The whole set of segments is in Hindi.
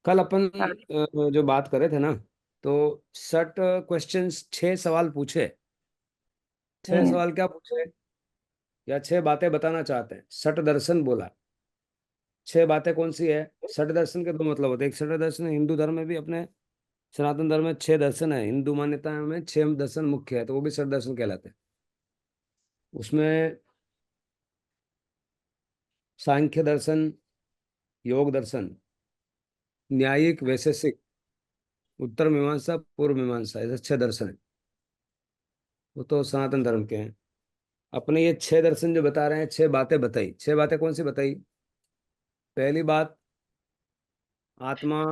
कल अपन जो बात करे थे ना, तो 60 क्वेश्चंस, 6 सवाल पूछे। 6 सवाल क्या पूछे, या 6 बातें बताना चाहते हैं। 60 दर्शन बोला। 6 बातें कौन सी है? 60 दर्शन के दो मतलब होते हैं। एक 60 दर्शन हिंदू धर्म में भी, अपने सनातन धर्म में 6 दर्शन है। हिंदू मान्यता में 6 दर्शन मुख्य है, तो वो भी 60 दर्शन कहलाते हैं। उसमें सांख्य दर्शन, योग दर्शन, न्यायिक, वैशेषिक, उत्तर मीमांसा, पूर्व मीमांसा, ऐसे 6 दर्शन है। वो तो सनातन धर्म के हैं। अपने ये 6 दर्शन जो बता रहे हैं, 6 बातें बताई। 6 बातें कौन सी बताई? पहली बात, आत्मा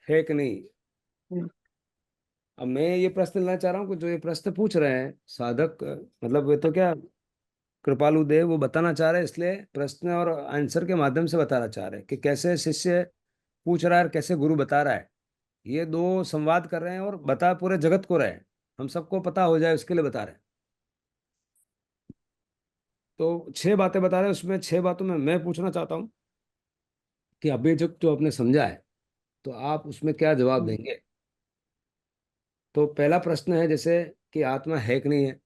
है कि नहीं। अब मैं ये प्रश्न लेना चाह रहा हूँ कि जो ये प्रश्न पूछ रहे हैं साधक, मतलब वे तो क्या कृपालु देव, वो बताना चाह रहे हैं, इसलिए प्रश्न और आंसर के माध्यम से बताना चाह रहे हैं कि कैसे शिष्य पूछ रहा है और कैसे गुरु बता रहा है। ये दो संवाद कर रहे हैं और बता पूरे जगत को रहे हैं, हम सबको पता हो जाए उसके लिए बता रहे हैं। तो 6 बातें बता रहे हैं, उसमें 6 बातों में मैं पूछना चाहता हूँ कि अभी जो आपने समझा है, तो आप उसमें क्या जवाब देंगे। तो पहला प्रश्न है जैसे कि आत्मा है कि नहीं है।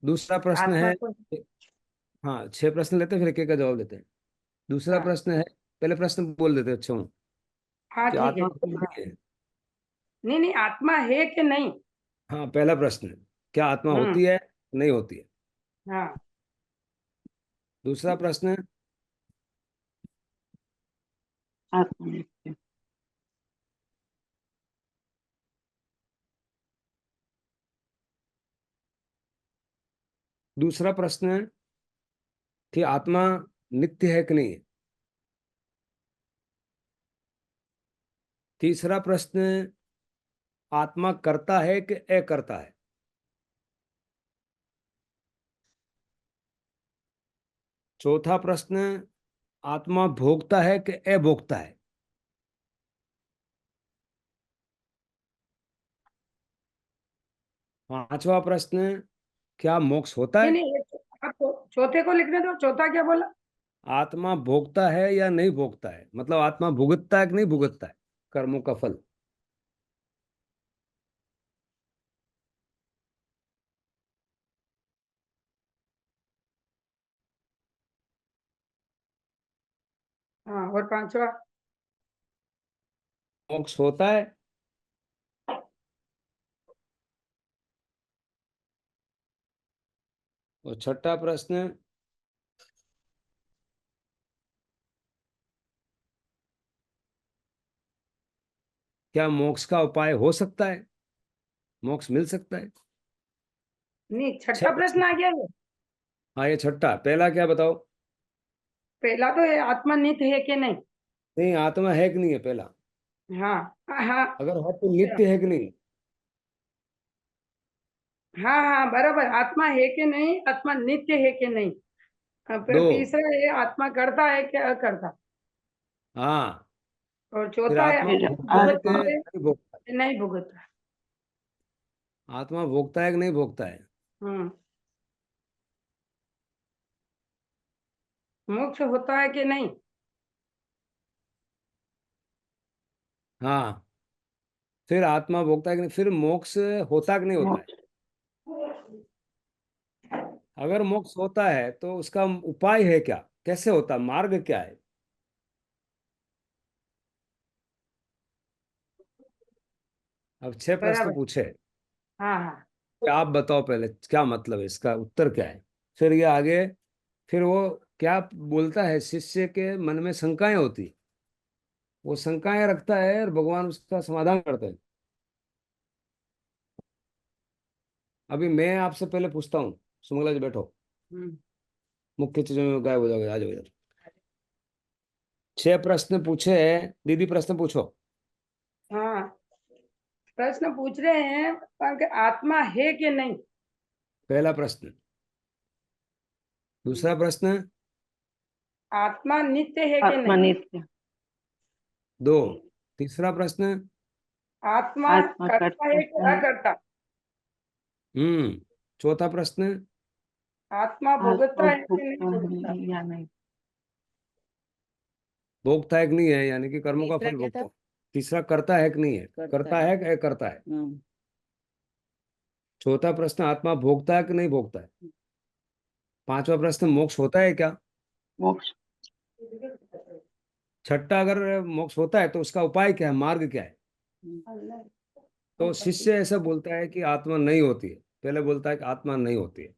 दूसरा प्रश्न आत्मा है, को। हाँ 6 प्रश्न लेते हैं, फिर एक एक का जवाब देते हैं। दूसरा हाँ प्रश्न है, पहले प्रश्न बोल देते हैं, अच्छा हूँ हाँ कि ठीक है। आत्मा है कि नहीं है। नहीं नहीं, आत्मा है कि नहीं। हाँ, पहला प्रश्न है, क्या आत्मा हम्म। होती है, नहीं होती है। हाँ। दूसरा प्रश्न है, आत्मा। दूसरा प्रश्न है कि आत्मा नित्य है कि नहीं है। तीसरा प्रश्न, आत्मा करता है कि अकर्ता है। चौथा प्रश्न, आत्मा भोगता है कि अभोगता है। पांचवा प्रश्न, क्या मोक्ष होता नहीं है। नहीं, आप चौथे को लिखने दो। चौथा क्या बोला? आत्मा भोगता है या नहीं भोगता है, मतलब आत्मा भुगतता है कि नहीं भुगतता है कर्मों का फल। हाँ, और पांचवा? मोक्ष होता है। और छठा प्रश्न, क्या मोक्ष का उपाय हो सकता है, मोक्ष मिल सकता है। नहीं, छह छठा प्रश्न। प्रश्न आ गया ये। हाँ, ये छठा। पहला क्या बताओ। पहला तो ये आत्मा नित्य है कि नहीं। नहीं, आत्मा है कि नहीं है पहला। हाँ हाँ। अगर है तो अच्छा। नित्य है कि नहीं। हाँ हाँ, बराबर। आत्मा है कि नहीं, आत्मा नित्य है कि नहीं। फिर दो। तीसरा है, आत्मा करता है कि अकर्ता। हाँ। और फिर चौथा है, आत्मा फिर भोगता है कि भुगतता है नहीं भोगता है। कि नहीं भुगतता। आत्मा भोगता है कि नहीं भोगता है। हम्म। मोक्ष होता है कि नहीं। हाँ। फिर आत्मा भोगता है कि नहीं, फिर मोक्ष होता कि नहीं होता है। मोक्ष। अगर मोक्ष होता है तो उसका उपाय है क्या, कैसे होता, मार्ग क्या है। अब 6 प्रश्न बराबर। पूछे, हाँ हाँ। कि आप बताओ पहले क्या मतलब है, इसका उत्तर क्या है। फिर ये आगे, फिर वो क्या बोलता है, शिष्य के मन में शंकाएं होती, वो शंकाएं रखता है और भगवान उसका समाधान करते हैं। अभी मैं आपसे पहले पूछता हूँ, सुमंगला जी बैठो, हम्म। मुख्य चीजों में गायब हो जाओगे, आ जाओ इधर। 6 प्रश्न पूछे हैं, दीदी प्रश्न पूछो। हाँ, प्रश्न पूछ रहे हैं पर कि आत्मा है कि नहीं। पहला प्रश्न। दूसरा प्रश्न। आत्मा नित्य है कि आत्मा नहीं। नित्य। 2। तीसरा प्रश्न। आत्मा आत्मा करता करता है कि है। अकर्ता। चौथा प्रश्न। आत्मा आत्मा भुगतता है कि नहीं भुगता भुगतता। है या नहीं। भोगता है कि नहीं है, यानी कि कर्मों का तीसरा फल क्या भोगता था? है। तीसरा करता है कि नहीं है, करता करता है। है कि करता है। हम्म। चौथा प्रश्न, आत्मा भोगता है कि नहीं भोगता है। पांचवा प्रश्न, मोक्ष होता है क्या। मोक्ष। छठा, अगर मोक्ष होता है तो उसका उपाय क्या है, मार्ग क्या है। तो शिष्य ऐसा बोलता है कि आत्मा नहीं होती है। पहले बोलता है कि आत्मा नहीं होती है।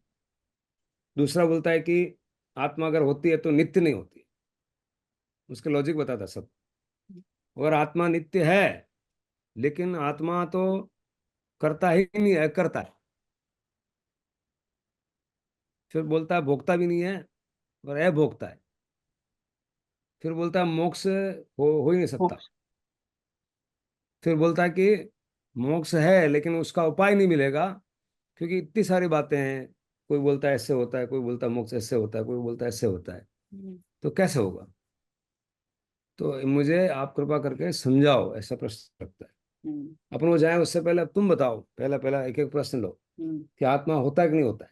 दूसरा बोलता है कि आत्मा अगर होती है तो नित्य नहीं होती है। उसके लॉजिक बताता सब। अगर आत्मा नित्य है, लेकिन आत्मा तो करता ही नहीं है, करता है। फिर बोलता है भोगता भी नहीं है और अभोक्ता है। फिर बोलता है मोक्ष हो ही नहीं सकता। फिर बोलता है कि मोक्ष है लेकिन उसका उपाय नहीं मिलेगा, क्योंकि इतनी सारी बातें हैं। कोई बोलता है ऐसे होता है, कोई बोलता है मोक्ष ऐसे होता है, कोई बोलता है ऐसे होता है। तो कैसे होगा। तो मुझे आप कृपा करके समझाओ, ऐसा प्रश्न रखता है। अपन वो जाए उससे पहले अब तुम बताओ, पहला पहला एक एक प्रश्न लो कि आत्मा होता है कि नहीं होता है।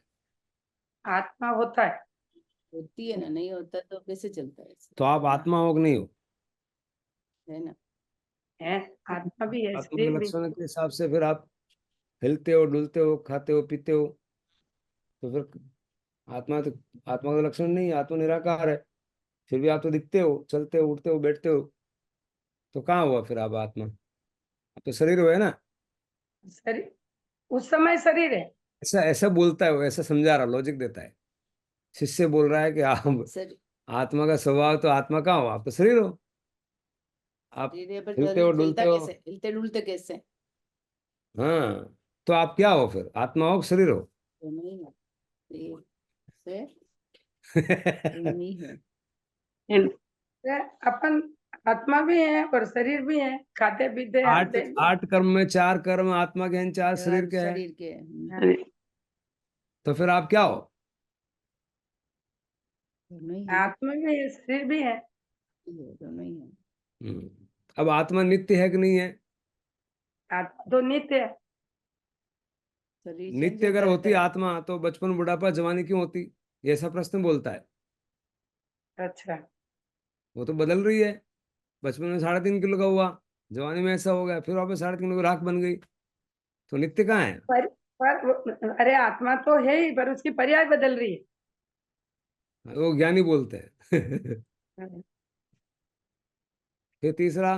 आत्मा होता है। होती है ना, नहीं होता तो कैसे चलता है ऐसे? तो आप आत्मा हो कि नहीं हो। है ना। है, आत्मा भी है, आत्मा के शरीर भी। लक्षण के हिसाब से फिर आप हिलते हो, डुलते हो, खाते हो, पीते हो। तो फिर आत्मा तो, आत्मा का लक्षण नहीं है, आत्मा निराकार है। फिर भी आप तो दिखते हो, चलते हो, उठते हो, बैठते हो। तो कहाँ हुआ फिर आप आत्मा। आप तो शरीर हो, है ना। शरीर, उस समय शरीर है। ऐसा ऐसा बोलता है वो, ऐसा समझा रहा, लॉजिक देता है। शिष्य बोल रहा है कि आप सर। आत्मा का स्वभाव, तो आत्मा कहाँ हो, आप तो शरीर हो। आप धीरे पर हिलते हो, डुलते चलता हो। कैसे, हिलते डुलते कैसे? हाँ, तो आप क्या हो फिर, आत्मा हो कि शरीर हो। तो नहीं है, शरीर से नहीं है। अपन आत्मा भी है और शरीर भी है, खाते पीते आठ हंसते। आठ कर्म में चार कर्म आत्मा के हैं, चार शरीर चार के हैं। शरीर के। हाँ, तो फिर आप क्या हो। दोनों ही है। आत्मा भी है, शरीर भी है। दोनों ही है। हम्म। अब आत्मा नित्य है कि नहीं है। आत्मा तो नित्य है। शरीर चेंज नित्य होता अगर रहता होती है। आत्मा तो बचपन, बुढ़ापा, जवानी क्यों होती। ये ऐसा प्रश्न बोलता है। अच्छा। वो तो बदल रही है। बचपन में 3.5 किलो का हुआ, जवानी में ऐसा हो गया, फिर वापस 3.5 किलो की राख बन गई। तो नित्य कहाँ है। अरे आत्मा तो है ही, पर उसकी पर्याय बदल रही वो ज्ञानी बोलते हैं। है। फिर तीसरा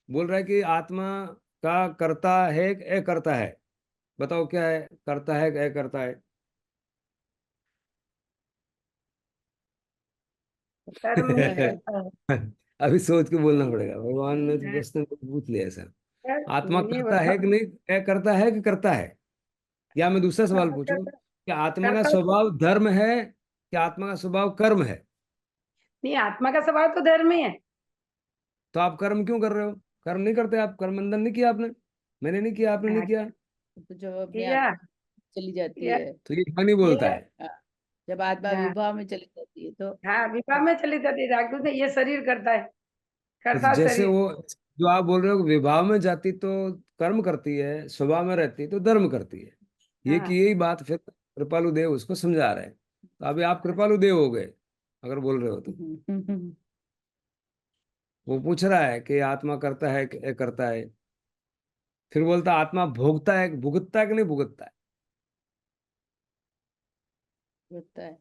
बोल रहा है कि आत्मा का करता है कि अकर्ता है। बताओ क्या है, करता है कि अकर्ता है। कर्म ही करता है। करता है। अभी सोच के बोलना पड़ेगा, भगवान ने तो प्रश्न को पूछ लिया ऐसा। आत्मा ये करता है बताओ। कि नहीं, करता है कि करता है। या मैं दूसरा सवाल पूछूं करता, कि आत्मा का करता तो स्वभाव धर्म है कि आत्मा का स्वभाव कर्म है। नहीं, आत्मा का स्वभाव तो धर्म ही है। तो आप कर्म क्यों कर रहे हो। कर्म नहीं करते आप, कर्म बंधन नहीं किया आपने। मैंने नहीं किया, आपने नहीं हाँ, किया। तो जब अपने आप किया चली जाती किया है। तो ये ज्ञानी बोलता किया। है। हाँ, जब आत्मा हाँ विभाव में चली जाती है तो हाँ, विवाह में चली जाती है, राजदूत ने ये शरीर करता है, तो करता जैसे शरीर। वो, जो आप बोल रहे हो कि विभाव में जाती तो कर्म करती है, स्वभाव में रहती तो धर्म करती है। ये कि हाँ। यही बात फिर कृपालु देव उसको समझा रहे हैं। तो अभी आप कृपालु देव हो गए, अगर बोल रहे हो तो। वो पूछ रहा है कि आत्मा करता है कि करता है। फिर बोलता है आत्मा भोगता है, भुगतता है कि नहीं भुगतता है। होता है।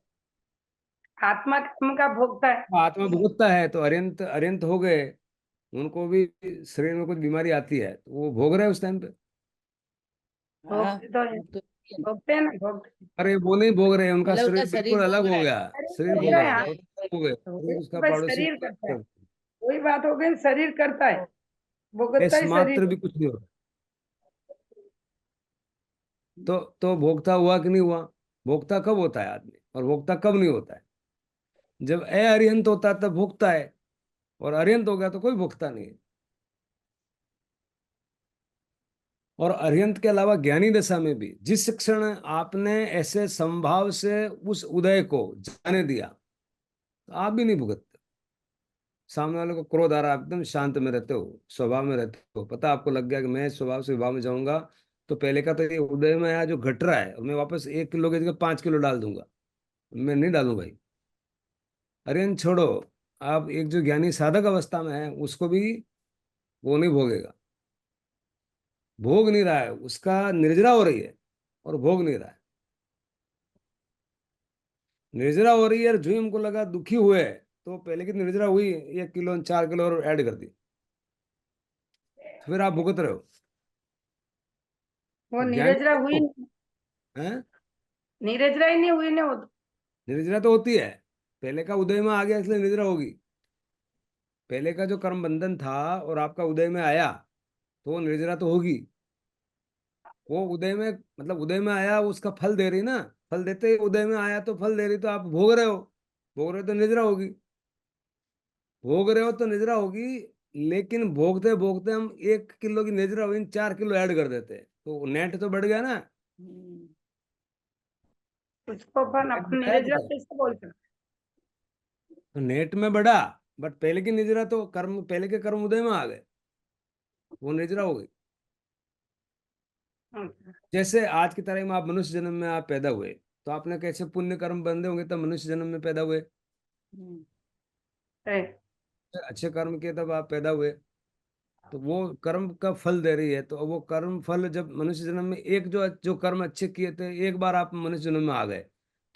आत्मा कर्म का भोगता है। तो आत्मा भुगतता है तो अरियंत अरियंत हो गए। उनको भी शरीर में कुछ बीमारी आती है तो वो भोग रहे हैं उस टाइम पे। हाँ, भोगते तो है, वो तो भोगते हैं ना, भोगते। अरे वो नहीं भोग रहे, उनका मतलब उनका शरीर बिल्कुल शरीर अलग भोग रहा हो है। गया। शरीर शरीर भोग करता है, रहा है, हाँ। वो तो हो गए, शरीर उसका बस पड़ोसी शरीर भोग करता है। रहा है। वही बात हो गई, शरीर करता है, भोगता लेस ही शरीर मात्र भी कुछ नहीं होता। तो भोक्ता हुआ कि नहीं हुआ। भोक्ता कब होता है आदमी, और भोक्ता कब नहीं होता है। जब अरिहंत होता है तब भोगता है, और अरिहंत हो गया तो कोई भोगता नहीं है। और अरिहंत के अलावा ज्ञानी दशा में भी जिस क्षण आपने ऐसे संभाव से उस उदय को जाने दिया, तो आप भी नहीं भुगतते। सामने वाले को क्रोध आ रहा है, आप एकदम शांत में रहते हो, स्वभाव में रहते हो, पता आपको लग गया कि मैं स्वभाव से विभाव में जाऊंगा। तो पहले का तो ये उदय में आया जो घट रहा है, और मैं वापस 1 किलो की जगह 5 किलो डाल दूंगा। मैं नहीं डालू भाई। अरिहंत छोड़ो, आप एक जो ज्ञानी साधक अवस्था में है उसको भी वो नहीं भोगेगा, भोग नहीं रहा है, उसका निर्जरा हो रही है और भोग नहीं रहा है। निर्जरा हो रही है और जो हमको लगा दुखी हुए तो पहले की निर्जरा हुई 1 किलो 4 किलो और ऐड कर दी, तो फिर आप भुगत रहे हो। वो तो ज्ञानी नीरजरा हुई, देखो है, नीरजरा ही नहीं हुई ना वो तो। निर्जरा तो होती है, पहले का उदय में आ गया इसलिए निर्जरा होगी। पहले का जो कर्म बंधन था और आपका उदय में आया तो वो निर्जरा तो होगी। वो उदय में मतलब उदय में आया वो उसका फल दे रही ना, फल देते ही उदय में आया तो फल दे रही, तो आप भोग रहे हो, भोग रहे हो तो निद्रा होगी, भोग रहे हो तो निद्रा होगी। लेकिन भोगते भोगते हम 1 किलो की निद्रा हुई 4 किलो ऐड कर देते हैं, तो नेट तो बढ़ गया ना। हम्म, उसको अपन नेट अपनी बढ़ाया नीरजरा बताओ, कैसे बोल सकते तो नेट में बढ़ा, बट पहले की निद्रा तो कर्म, पहले के कर्म उदय में आ गए, वो निद्रा हो गई। हैं? जैसे आज की तारीख में आप मनुष्य जन्म में आप पैदा हुए, तो आपने कैसे पुण्य कर्म बंधे होंगे तब मनुष्य जन्म में पैदा हुए, हम्म, है। अच्छे कर्म किए तब आप पैदा हुए, तो वो कर्म का फल दे रही है। तो वो कर्म फल जब मनुष्य जन्म में एक जो जो कर्म अच्छे किए थे, एक बार आप मनुष्य जन्म में आ गए,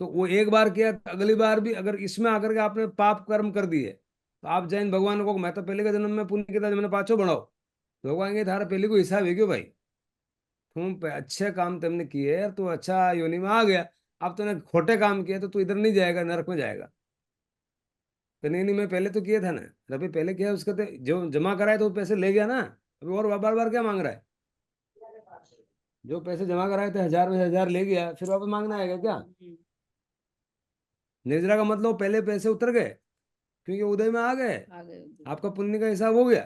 तो वो एक बार किया तो अगली बार भी अगर इसमें आकर के आपने पाप कर्म कर दिए, तो आप जैन भगवान को मैं तो पहले के जन्म में पुण्य किया था मैंने पाछो बढ़ाओ, तो भगवान के थारा पहले को हिसाब है क्यों भाई, तुम अच्छे काम तुमने किए तो अच्छा योनि में आ गया, अब तूने खोटे काम किए तो तू इधर नहीं जाएगा, नरक में जाएगा। तो नहीं नहीं मैं पहले तो किया था ना, अभी पहले किया उसका तो जो जमा कराए तो वो पैसे ले गया ना, अभी और बार बार क्या मांग रहा है, जो पैसे जमा कराए थे 1000 में 1000 ले गया फिर वापस मांगना आएगा क्या। निर्जरा का मतलब पहले पैसे उतर गए क्योंकि उदय में आ गए, आ गए उधर। आपका पुण्य का हिसाब हो गया,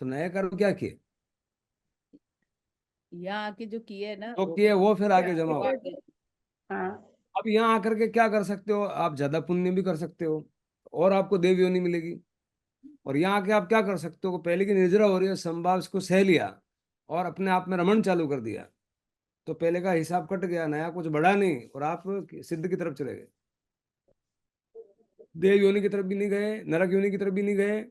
तो नए कर्म क्या किए, यहाँ आके जो किए ना तो वो किए वो फिर आगे जमा वो हो। आगे। हाँ, अब यहाँ आकर के क्या कर सकते हो, आप ज्यादा पुण्य भी कर सकते हो और आपको देव योनि मिलेगी। और यहाँ आके आप क्या कर सकते हो, पहले की निर्जरा हो रही है संभाव इसको सह लिया और अपने आप में रमण चालू कर दिया, तो पहले का हिसाब कट गया, नया कुछ बढ़ा नहीं और आप सिद्ध की तरफ चले गए, देव योनि की तरफ भी नहीं गए, नरक योनि की तरफ भी नहीं गए,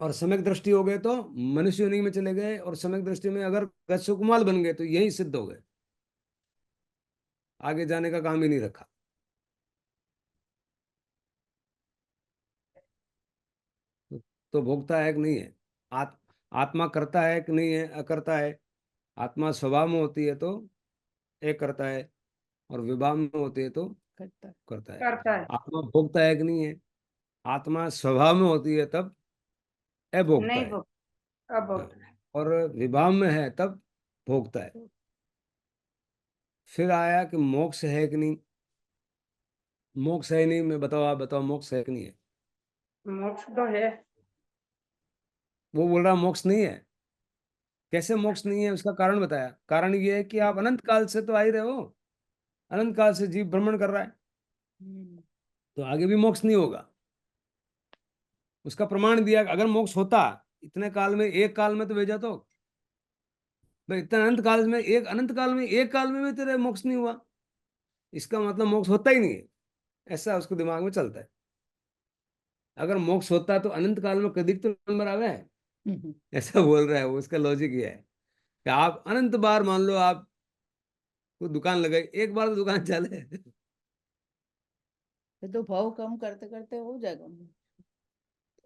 और सम्यक दृष्टि हो गए तो मनुष्य योनि में चले गए, और सम्यक दृष्टि में अगर सुकुमाल बन गए तो यही सिद्ध हो गए, आगे जाने का काम ही नहीं रखा। तो भोगता है कि नहीं है, आत्मा करता है कि नहीं है, अकर्ता है। आत्मा स्वभाव में होती है तो एक करता है, और विभाव में होती है तो करता। करता है। करता है। आत्मा भोगता है कि नहीं है, आत्मा स्वभाव में होती है तब अभोगता नहीं है। वो, अब हाँ, होता है। और विभाव में है तब भोगता है। फिर आया कि मोक्ष है कि नहीं, मोक्ष है नहीं, मैं बताओ, आप बताओ मोक्ष है कि नहीं है। मोक्ष तो है। वो बोल रहा मोक्ष नहीं है, कैसे मोक्ष नहीं है, उसका कारण बताया, कारण ये है कि आप अनंत काल से तो आ ही रहे हो, अनंत काल से जीव भ्रमण कर रहा है, हम्म, तो आगे भी मोक्ष नहीं होगा। उसका प्रमाण दिया, अगर मोक्ष होता इतने काल में, एक काल में तो भेजा तो भाई, इतने अनंत काल में, एक अनंत काल में एक काल में भी तेरे मोक्ष नहीं हुआ, इसका मतलब मोक्ष होता ही नहीं है, ऐसा उसको दिमाग में चलता है। अगर मोक्ष होता तो अनंत काल में कभी तो नंबर आवे, हम्म। ऐसा बोल रहा है वो, उसका लॉजिक ये है कि आप अनंत बार मान लो आप को दुकान लगाई, एक बार तो दुकान चले। ये तो भाव कम करते करते हो जाएगा।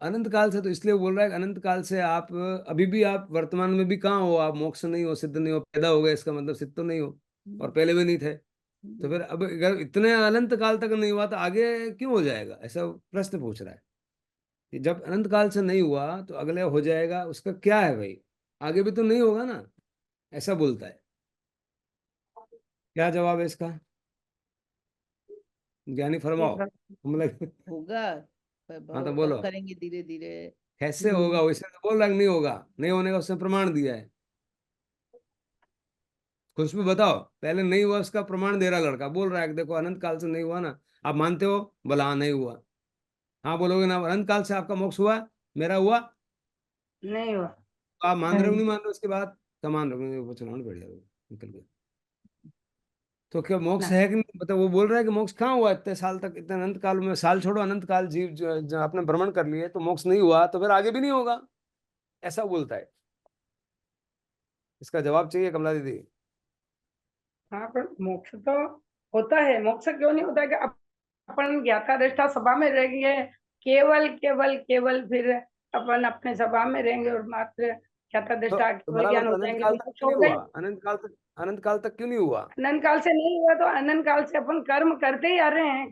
अनंत काल से तो इसलिए बोल रहा है कि अनंत काल से आप अभी भी, आप वर्तमान में भी कहाँ हो, आप मोक्ष नहीं हो, सिद्ध नहीं हो, पैदा हो गए इसका मतलब सिद्ध तो नहीं हो, और हम्म, पहले भी नहीं थे। तो हम्म, फिर अब अगर इतने अनंत काल तक नहीं हुआ तो आगे क्यों हो जाएगा, ऐसा प्रश्न पूछ रहा है कि जब अनंत काल से नहीं हुआ तो अगले हो जाएगा, उसका क्या है भाई, आगे भी तो नहीं होगा ना, ऐसा बोलता है। क्या जवाब है इसका, ज्ञानी ये फरमाओ, हम लोग। होगा, पर हाँ तो भाव कम बोलो, करेंगे धीरे धीरे। कैसे होगा, वैसे तो बोल रहा है कि नहीं होगा, नहीं होने का उसने प्रमाण दिया है, कुछ भी बताओ, पहले नहीं हुआ उसका प्रमाण दे रहा लड़का, बोल रहा है कि देखो अनंत काल से नहीं हुआ ना, आप मानते हो, बोला हाँ नहीं हुआ, हाँ बोलोगे ना अनंत काल से आपका मोक्ष हुआ, मेरा हुआ, नहीं हुआ। तो आप मान रहे हो नहीं मान रहे हो, उसके बाद क्या मान रहे हो, वो चलाना पड़ जाएगा, निकल गया। तो क्या मोक्ष ना। है कि नहीं? मतलब वो बोल रहा है कि मोक्ष कहाँ हुआ इतने साल तक, इतने अनंत काल में, साल छोड़ो अनंत काल जीव जो आपने भ्रमण कर लिए तो मोक्ष नहीं हुआ, तो फिर आगे भी नहीं होगा, ऐसा बोलता है। इसका जवाब चाहिए कमला दीदी। हाँ, पर मोक्ष तो होता है। मोक्ष क्यों नहीं होता है कि अपन ज्ञाता दृष्टा सभा में रहेंगे, केवल केवल केवल, फिर अपन अपने सभा में रहेंगे और मात्र ज्ञाता दृष्टा तो केवल बराबर, ज्ञान तो हो अनंत जाएंगे, काल तो तक मोक्ष क्यों हो नहीं गए। हुआ? अनंत काल तक, अनंत काल तक क्यों नहीं हुआ? अनंत काल से नहीं हुआ तो अनंत काल से अपन कर्म करते ही आ रहे हैं।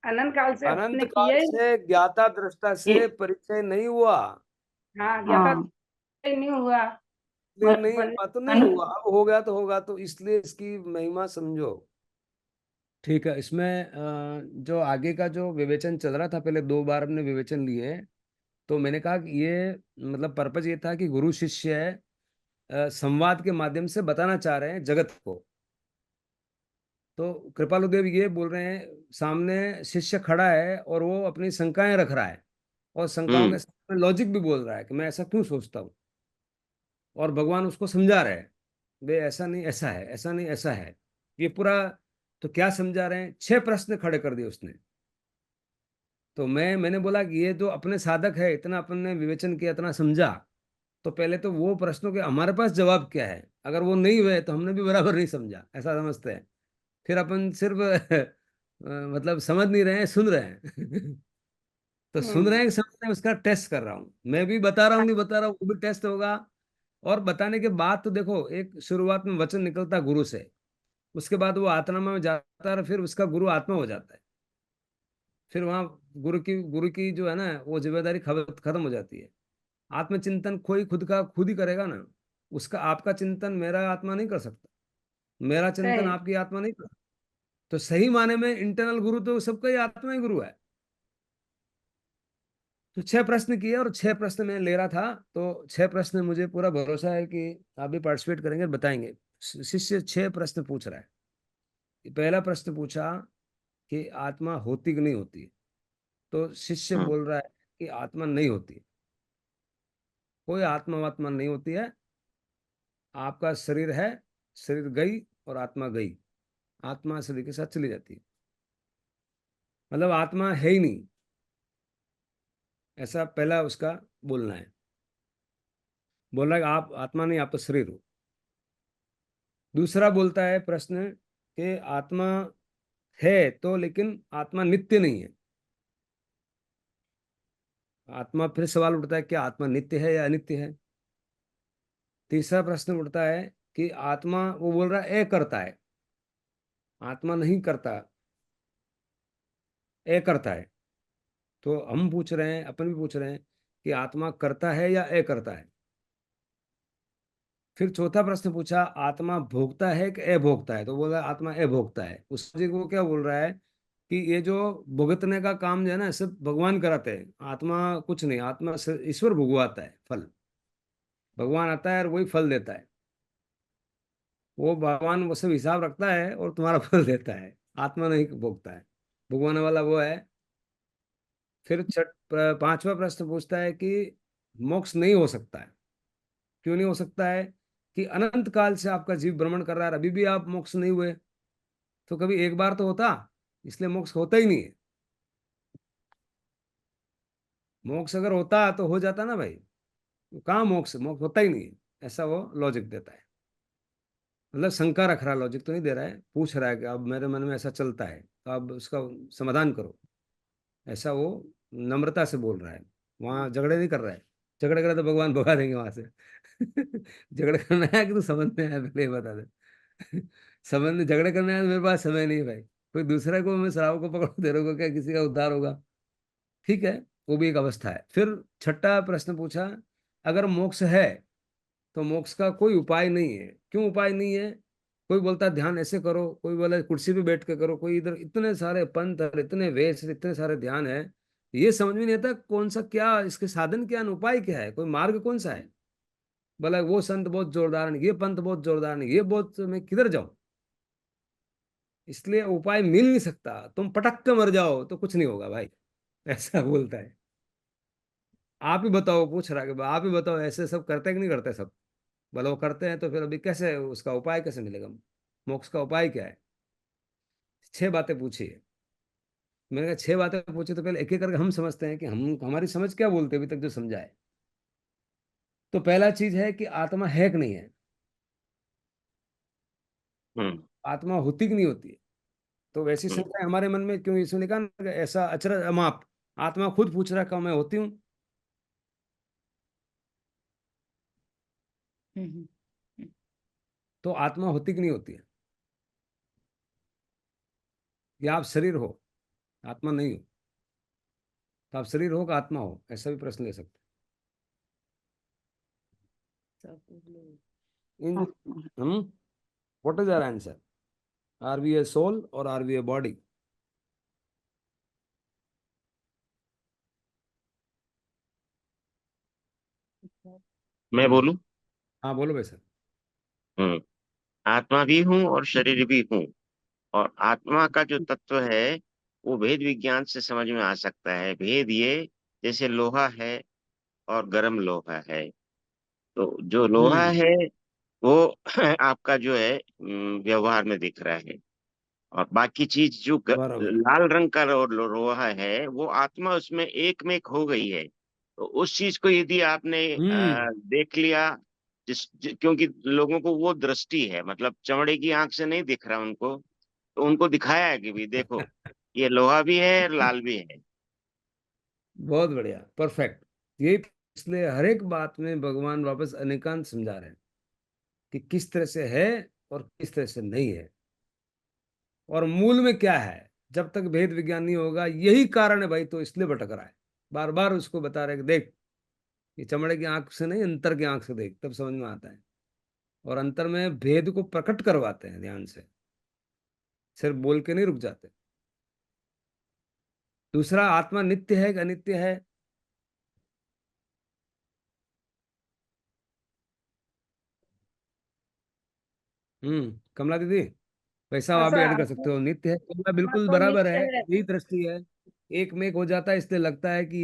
अनंत काल से अनंत अपने काल किए ही से ज्ञाता दृष्टा से परिचय नहीं हुआ, हाँ, ज्ञाता हाँ, ही नहीं हुआ। इसलिए नहीं अपन हुआ तो नहीं हुआ, अब हो गया तो होगा, तो इसलिए इसकी महिमा समझो। ठीक है, इसमें जो आगे का जो विवेचन चल रहा था, पहले 2 बार हमने विवेचन लिए, तो मैंने कहा कि ये मतलब पर्पज ये था कि गुरु शिष्य संवाद के माध्यम से बताना चाह रहे हैं जगत को। तो कृपालु देव ये बोल रहे हैं, सामने शिष्य खड़ा है और वो अपनी शंकाएं रख रहा है, और शंकाओं के हम्म। सामने लॉजिक भी बोल रहा है कि मैं ऐसा क्यों सोचता हूँ, और भगवान उसको समझा रहे हैं, वे ऐसा नहीं ऐसा है, ऐसा नहीं ऐसा है, ये पूरा। तो क्या समझा रहे हैं? 6 प्रश्न खड़े कर दिए उसने। तो मैंने बोला कि ये जो अपने साधक है, इतना अपन ने विवेचन किया, इतना समझा, तो पहले तो वो प्रश्नों के हमारे पास जवाब क्या है, अगर वो नहीं हुए तो हमने भी बराबर नहीं समझा, ऐसा समझते हैं। फिर अपन सिर्फ मतलब समझ नहीं रहे हैं, सुन रहे हैं। तो सुन रहे हम्म। हैं कि समझ रहे हैं, उसका टेस्ट कर रहा हूँ, मैं भी बता रहा हूँ नहीं बता रहा हूँ, वो भी टेस्ट होगा। और बताने के बाद तो देखो, एक शुरुआत में वचन निकलता है गुरु से, उसके बाद वो आत्मा में जाता है, फिर उसका गुरु आत्मा हो जाता है। फिर वहाँ गुरु की जो है ना, वो जिम्मेदारी खत्म हो जाती है। आत्मचिंतन कोई खुद का खुद ही करेगा ना, उसका आपका चिंतन मेरा आत्मा नहीं कर सकता, मेरा चिंतन सही। आपकी आत्मा नहीं कर सकता। तो सही माने में इंटरनल गुरु तो सबका ही आत्मा ही गुरु है। तो 6 प्रश्न किए, और 6 प्रश्न मैं ले रहा था, तो 6 प्रश्न मुझे पूरा भरोसा है कि आप भी पार्टिसिपेट करेंगे और बताएंगे। शिष्य 6 प्रश्न पूछ रहा है। पहला प्रश्न पूछा कि आत्मा होती कि नहीं होती? तो शिष्य हम्म। बोल रहा है कि आत्मा नहीं होती, कोई आत्मा वात्मा नहीं होती है। आपका शरीर है, शरीर गई और आत्मा गई, आत्मा शरीर के साथ चली जाती है, मतलब आत्मा है ही नहीं, ऐसा पहला उसका बोलना है। बोल रहा है कि आप आत्मा नहीं, आप तो शरीर हो। दूसरा बोलता है प्रश्न कि आत्मा है तो, लेकिन आत्मा नित्य नहीं है। आत्मा, फिर सवाल उठता है कि आत्मा नित्य है या अनित्य है। तीसरा प्रश्न उठता है कि आत्मा, वो बोल रहा है ए करता है, आत्मा नहीं करता, ए करता है। तो हम पूछ रहे हैं, अपन भी पूछ रहे हैं कि आत्मा करता है या ए करता है। फिर चौथा प्रश्न पूछा, आत्मा भोगता है कि ए भोगता है? तो बोला आत्मा ए भोगता है। उस जी को क्या बोल रहा है कि ये जो भुगतने का काम जो है ना, सब भगवान कराते हैं, आत्मा कुछ नहीं, आत्मा ईश्वर भुगवाता है फल। भगवान आता है और वही फल देता है, वो भगवान वो सब हिसाब रखता है और तुम्हारा फल देता है, आत्मा नहीं भोगता है, भुगवाने वाला वो है। फिर पांचवा प्रश्न पूछता है कि मोक्ष नहीं हो सकता है, क्यों नहीं हो सकता है? कि अनंत काल से आपका जीव भ्रमण कर रहा है, अभी भी आप मोक्ष नहीं हुए, तो कभी एक बार तो होता, इसलिए मोक्ष होता ही नहीं है। मोक्ष अगर होता तो हो जाता ना भाई, तो कहाँ मोक्ष, मोक्ष होता ही नहीं है, ऐसा वो लॉजिक देता है। मतलब शंका रख रहा है, लॉजिक तो नहीं दे रहा है, पूछ रहा है कि अब मेरे मन में ऐसा चलता है तो अब उसका समाधान करो, ऐसा वो नम्रता से बोल रहा है। वहां झगड़े नहीं कर रहा है, झगड़े करे तो भगवान भगा देंगे वहां से। झगड़े करना है कि तू समझने आया, पहले ये बता दे। समझने झगड़े करने आया तो मेरे पास समय नहीं है भाई, कोई दूसरे को मैं शराब को पकड़ो दे रहा, क्या किसी का उद्धार होगा? ठीक है, वो भी एक अवस्था है। फिर छठा प्रश्न पूछा, अगर मोक्ष है तो मोक्ष का कोई उपाय नहीं है, क्यों उपाय नहीं है? कोई बोलता है ध्यान ऐसे करो, कोई बोला कुर्सी पे बैठ के करो, कोई इधर, इतने सारे पंथ और इतने वेश, इतने सारे ध्यान है, ये समझ में नहीं आता कौन सा, क्या इसके साधन, क्या है, उपाय क्या है, कोई मार्ग कौन सा है? बोला वो संत बहुत जोरदार है, ये पंथ बहुत जोरदार है, ये बहुत, मैं किधर जाऊं? इसलिए उपाय मिल नहीं सकता, तुम पटक के मर जाओ तो कुछ नहीं होगा भाई। ऐसा बोलता है। आप ही बताओ, पूछ रहा है कि आप ही बताओ, ऐसे सब करते हैं कि नहीं करते सब? बोला वो करते हैं, तो फिर अभी कैसे उसका उपाय कैसे मिलेगा? मोक्ष का उपाय क्या है? 6 बातें पूछी है। मैंने कहा 6 बातें पूछी तो पहले एक एक करके हम समझते हैं कि हम हमारी समझ क्या बोलते हैं अभी तक जो समझा है। तो पहला चीज है कि आत्मा है कि नहीं है। हम्म आत्मा होती कि नहीं होती है। तो वैसी हम्म शंका हमारे मन में क्यों, इसमें लिखा ना कि ऐसा अचरज अमाप। आत्मा खुद पूछ रहा है कब मैं होती हूँ। हम्म, तो आत्मा होती कि नहीं होती है। या आप शरीर हो, आत्मा नहीं हो। तो आप शरीर हो कि आत्मा हो, ऐसा भी प्रश्न ले सकते सब कुछ लोग- हैं। इन हम what is our answer, are we a soul और आर वी ए बॉडी। मैं बोलूं? हाँ बोलो भाई सर। हम्म आत्मा भी हूँ और शरीर भी हूँ। और आत्मा का जो तत्व है वो भेद विज्ञान से समझ में आ सकता है। भेद ये, जैसे लोहा है और गर्म लोहा है। तो जो लोहा हम्म। है वो आपका जो है व्यवहार में दिख रहा है। और बाकी चीज जो बराबर। लाल रंग का लोहा है वो आत्मा उसमें एक में एक हो गई है। तो उस चीज को यदि आपने हम्म। देख लिया, क्योंकि लोगों को वो दृष्टि है, मतलब चमड़े की आंख से नहीं दिख रहा उनको, तो उनको दिखाया है कि भी देखो ये लोहा भी है लाल भी है। बहुत बढ़िया, परफेक्ट। यही इसलिए हर एक बात में भगवान वापस अनेकांत समझा रहे हैं कि किस तरह से है और किस तरह से नहीं है, और मूल में क्या है। जब तक भेद विज्ञान नहीं होगा, यही कारण है भाई, तो इसलिए भटक रहा है। बार बार उसको बता रहे कि देख, ये चमड़े की आंख से नहीं, अंतर की आंख से देख, तब समझ में आता है। और अंतर में भेद को प्रकट करवाते हैं ध्यान से, सिर्फ बोल के नहीं रुक जाते। दूसरा, आत्मा नित्य है कि अनित्य है। कमला दीदी, वैसा हाँ आप भी सर, ऐड कर सकते हो। नित्य है, कमला आत्मा बिल्कुल तो बराबर नित्य है। है। यही दृष्टि है। एक में एक हो जाता है, इसलिए लगता है कि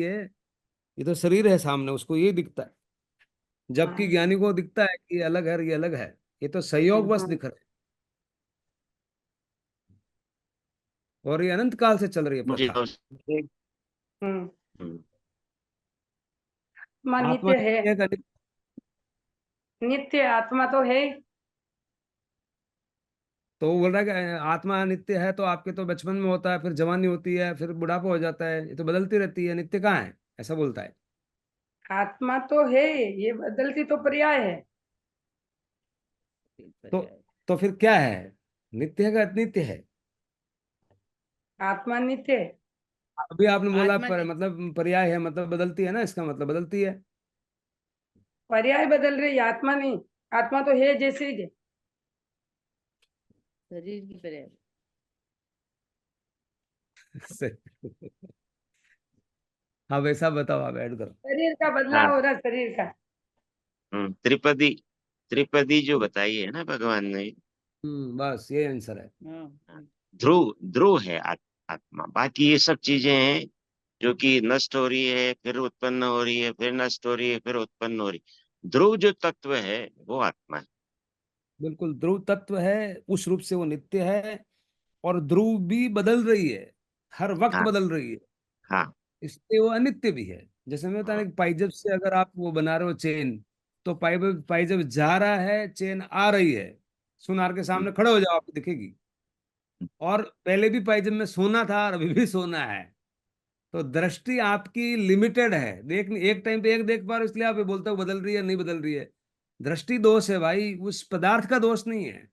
ये तो शरीर है सामने, उसको ये दिखता है। जबकि हाँ ज्ञानी को दिखता है कि ये अलग है और ये अलग है। ये तो संयोग बस हाँ। दिख रहा है। और ये अनंत काल से चल रही है मुझे प्रथा। तो हम्म हम्म, आत्मा आत्मा नित्य है। नित्य है कि अनित्य? नित्य आत्मा तो है। तो वो बोल रहा है कि आत्मा नित्य है, तो आपके तो बचपन में होता है, फिर जवानी होती है, फिर बुढ़ापा हो जाता है, ये तो बदलती रहती है, नित्य कहाँ है, ऐसा बोलता है। आत्मा तो है, ये बदलती तो पर्याय है। तो तो फिर क्या है, नित्य है कि अनित्य है। आत्मा नित्य है। अभी आपने बोला आत्मा मतलब पर्याय है, मतलब बदलती है ना, इसका मतलब बदलती है। पर्याय बदल रही, आत्मा नहीं। आत्मा तो है जैसे ही है। शरीर की तरह। सही। हाँ वैसा बताओ, आप ऐड करो। शरीर का बदलाव हाँ। हो रहा है, शरीर का। त्रिपदी, त्रिपदी जो बताई है ना भगवान ने। बस ये आंसर है। हाँ ध्रुव, ध्रुव है आत्मा। बाकी ये सब चीजें हैं जो कि नष्ट हो रही है, फिर उत्पन्न हो रही है, फिर नष्ट हो रही है, फिर उत्पन्न हो रही है। ध्रुव जो तत्व है वो आत्मा है। बिल्कुल ध्रुव तत्व है, उस रूप से वो नित्य है। और ध्रुव भी बदल रही है, हर वक्त हाँ बदल रही है, हाँ इसलिए वो अनित्य भी है। जैसे मैं बता हाँ रहा पाइजब से अगर आप वो बना रहे हो चेन, तो पाइजब पाइजब जा रहा है, चेन आ रही है। सुनार के सामने खड़े हो जाओ, आपको दिखेगी। और पहले भी पाइजब में सोना था और अभी भी सोना है। तो दृष्टि आपकी लिमिटेड है, देख एक टाइम पे एक देख पा रहे हो, इसलिए आप ये बोलते हो बदल रही है, नहीं बदल रही है। दृष्टि दोष है भाई, उस पदार्थ का दोष नहीं है।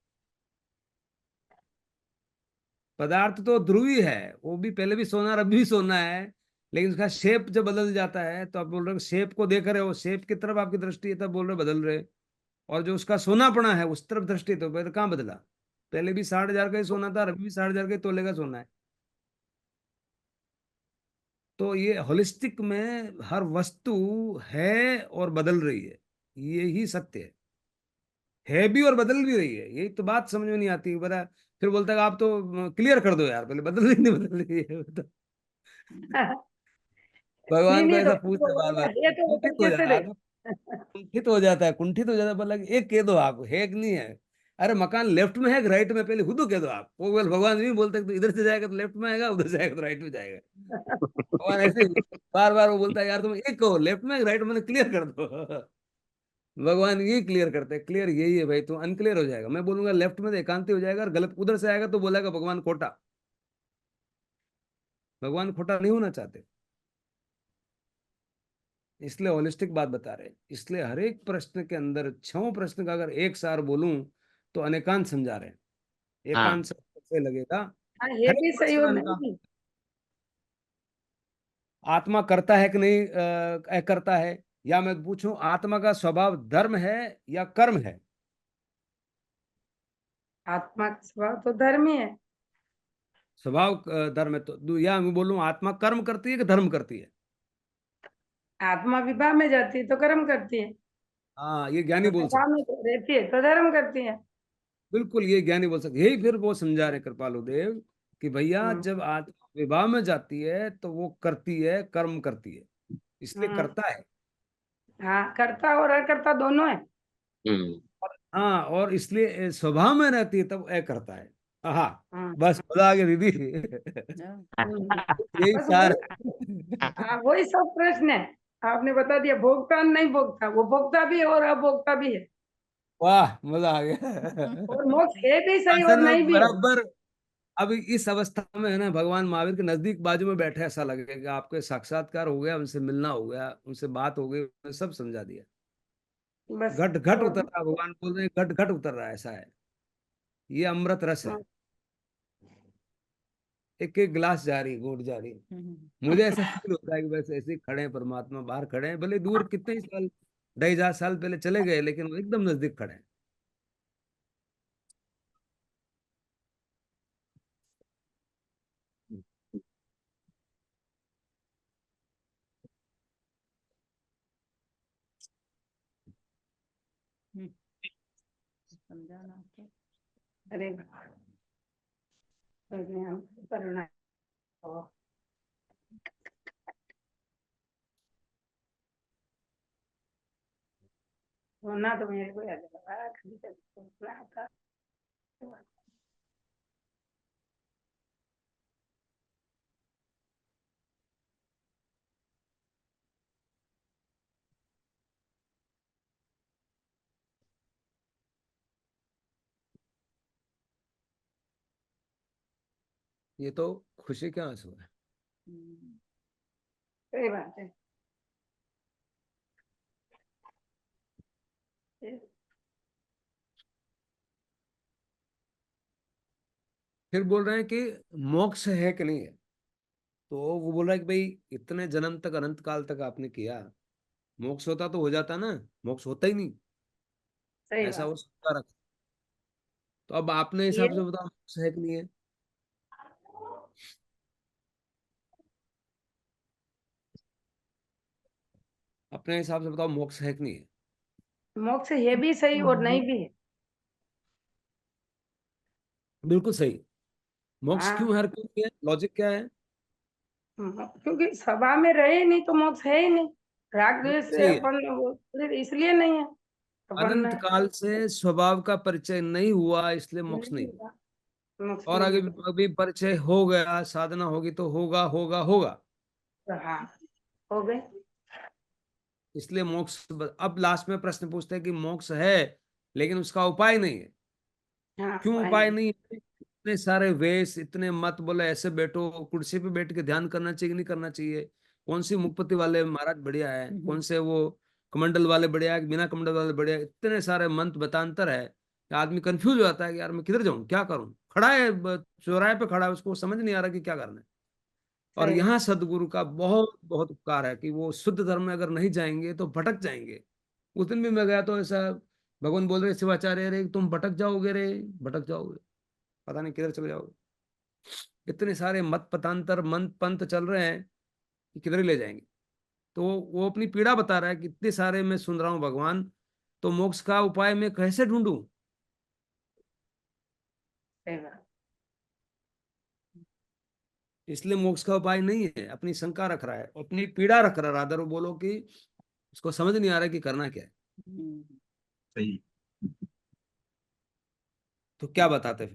पदार्थ तो ध्रुवी है, वो भी पहले भी सोना और अभी भी सोना है। लेकिन उसका शेप जब बदल जाता है, तो आप बोल रहे हो शेप को देख रहे हो, शेप की तरफ आपकी दृष्टि है, तब बोल रहे हो बदल रहे। और जो उसका सोनापना है उस तरफ दृष्टि, तो पहले कहाँ बदला। पहले भी 60,000 का ही सोना था और अभी भी 60,000 के तोले का सोना है। तो ये होलिस्टिक में हर वस्तु है और बदल रही है, ये ही सत्य है भी और बदल भी रही है। यही तो बात समझ में नहीं आती बड़ा। फिर बोलता है आप तो क्लियर कर दो यार, पहले बदल रही नहीं बदल रही है तो नहीं भगवान को नहीं, ऐसा पूछते बार बार, ये तो कुंठित बदल हो कैसे जाता है दे। आदमी, कुंठित हो जाता है, कुंठित हो जाता है, बोला कि एक कह दो आप, है कि नहीं है। अरे मकान लेफ्ट में है कि राइट में, पहले खुद तो कह दो आप। वो भगवान नहीं बोलते तो इधर से जाएगा तो लेफ्ट में आएगा, उधर से आएगा तो राइट में जाएगा। भगवान ऐसे बार बार वो बोलता है, यार तुम एक कहो लेफ्ट में राइट में, क्लियर कर दो। भगवान ये क्लियर करते हैं, क्लियर यही है भाई, तो अनक्लियर हो जाएगा। मैं बोलूंगा लेफ्ट में तो एकांति हो जाएगा, और गलत उधर से आएगा तो बोलेगा भगवान खोटा। भगवान खोटा नहीं होना चाहते, इसलिए होलिस्टिक बात बता रहे हैं। इसलिए हर एक प्रश्न के अंदर, 6 प्रश्न का अगर एक सार बोलूं तो अनेकांत समझा रहे हैं। हाँ एकांत से कैसे लगेगा, हाँ, ये हर एक भी सही प्रश्न और का नहीं अनेकांत। भी। आत्मा करता है कि नहीं, करता है, या मैं पूछूं आत्मा का स्वभाव धर्म है या कर्म है? आत्मा का स्वभाव तो धर्म ही है। स्वभाव धर्म है, तो या मैं बोलूं आत्मा कर्म करती है कि धर्म करती है? आत्मा विवाह में जाती है तो कर्म करती है, हाँ, ये ज्ञानी और बोल विवाह सकते। में तो रहती है तो धर्म करती है। बिल्कुल, ये ज्ञानी बोल सकते। यही फिर वो समझा रहे कृपालु देव कि भैया हम्म जब आत्मा विवाह में जाती है तो वो करती है, कर्म करती है, इसलिए हम्म, करता है। हाँ, कर्ता और अकर्ता दोनों है। हम्म हाँ, और इसलिए स्वभाव में रहती है तब करता है। हाँ, हम्म बस मजा आ गया दीदी। हाँ, यही बस सार वही, हाँ, वही सब प्रश्न है। आपने बता दिया, भोगता नहीं भोगता, वो भोगता भी है और अभोगता भी है। वाह, मजा आ गया। और मोक्ष है भी सही असल और में नहीं भी है। बराबर। अब इस अवस्था में है ना, भगवान महावीर के नजदीक बाजू में बैठे, ऐसा लगेगा आपके साक्षात्कार हो गया, उनसे मिलना हो गया, उनसे बात हो गई, उन्होंने सब समझा दिया। बस घट घट और उतर रहा, भगवान बोल रहे हैं घट घट उतर रहा है, ऐसा है। ये अमृत रस है। एक एक गिलास जा रही, घूट जा रही। मुझे ऐसा फील होता है कि बस ऐसे ही खड़े हैं परमात्मा, बाहर खड़े हैं, भले दूर कितने ही साल, 2,500 साल पहले चले गए, लेकिन वो एकदम नजदीक खड़े हैं। समझाना आपको। अरे भगवान, करुणा हो। होना तो मेरे को याद लगा, कभी कभी सोचना आता। ये तो खुशी के आंसू है। सही बात है। फिर बोल रहे हैं कि मोक्ष है कि नहीं है। तो वो बोल रहा है कि भाई इतने जन्म तक, अनंत काल तक आपने किया, मोक्ष होता तो हो जाता ना, मोक्ष होता ही नहीं, सही ऐसा बात। वो सोचा रखा। तो अब आपने ये हिसाब से बताओ मोक्ष है कि नहीं है? अपने हिसाब से बताओ मोक्ष है कि नहीं है? मोक्ष ये भी सही और नहीं भी है। बिल्कुल सही। मोक्ष क्यों हाँ, है, क्यों नहीं है, लॉजिक क्या है? क्योंकि सभा में रहे नहीं तो मोक्ष है ही नहीं। राग द्वेष बिल्कुल से सही है। अपन फिर इसलिए नहीं है अपन। अनंत काल से स्वभाव का परिचय नहीं हुआ, इसलिए मोक्ष नहीं नहीं। होगा, मोक्ष और नहीं आगे होगा। अभी परिचय हो गया, साधना होगी तो होगा होगा होगा। तो हाँ, हो गए। इसलिए मोक्ष, अब लास्ट में प्रश्न पूछते हैं कि मोक्ष है लेकिन उसका उपाय नहीं है। हाँ, क्यों उपाय उपाय नहीं। नहीं है? इतने सारे वेश, इतने मत, बोले ऐसे बैठो, कुर्सी पे बैठ के ध्यान करना चाहिए कि नहीं करना चाहिए, कौन सी मुक्ति वाले महाराज बढ़िया है, कौन से वो कमंडल वाले बढ़िया है, बिना कमंडल वाले बढ़िया है, इतने सारे मंत्र बतांतर है कि आदमी कंफ्यूज हो जाता है कि यार मैं किधर जाऊं, क्या करूं। खड़ा है चौराहे पे खड़ा है, उसको समझ नहीं आ रहा कि क्या करना है। और सही यहाँ बात। सदगुरु का बहुत बहुत उपकार है कि वो शुद्ध धर्म में अगर नहीं जाएंगे तो भटक जाएंगे। उस दिन भी मैं गया तो ऐसा भगवान बोल रहे शिवाचार्य रे, तुम भटक जाओगे रे, भटक जाओगे, पता नहीं किधर चले जाओगे। इतने सारे मत पतांतर मंत पंथ चल रहे हैं कि किधर ही ले जाएंगे। तो वो अपनी पीड़ा बता रहा है कि इतने सारे मैं सुन रहा हूँ भगवान, तो मोक्ष का उपाय मैं कैसे ढूंढूं? सही बात। इसलिए मोक्ष का उपाय नहीं है, अपनी शंका रख रहा है, अपनी पीड़ा रख रहा है, रादर वो बोलो कि उसको समझ नहीं आ रहा है कि करना क्या है। हम्म। सही। तो क्या बताते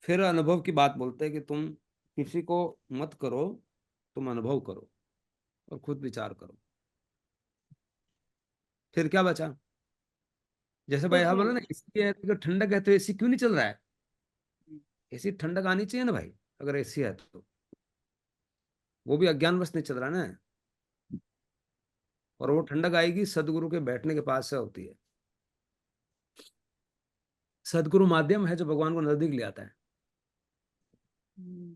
फिर अनुभव की बात बोलते हैं कि तुम किसी को मत करो, तुम अनुभव करो और खुद विचार करो। फिर क्या बचा? जैसे भाई कुछ यहाँ नहीं। बोला ना, एसी है तो ठंडक है, तो एसी क्यों नहीं चल रहा है? एसी ठंडक आनी चाहिए ना भाई, अगर एसी है तो। वो भी अज्ञानवश नहीं चल रहा ना। और वो ठंडक आएगी सदगुरु के बैठने के पास से होती है। सदगुरु माध्यम है जो भगवान को नजदीक ले आता है। हम्म,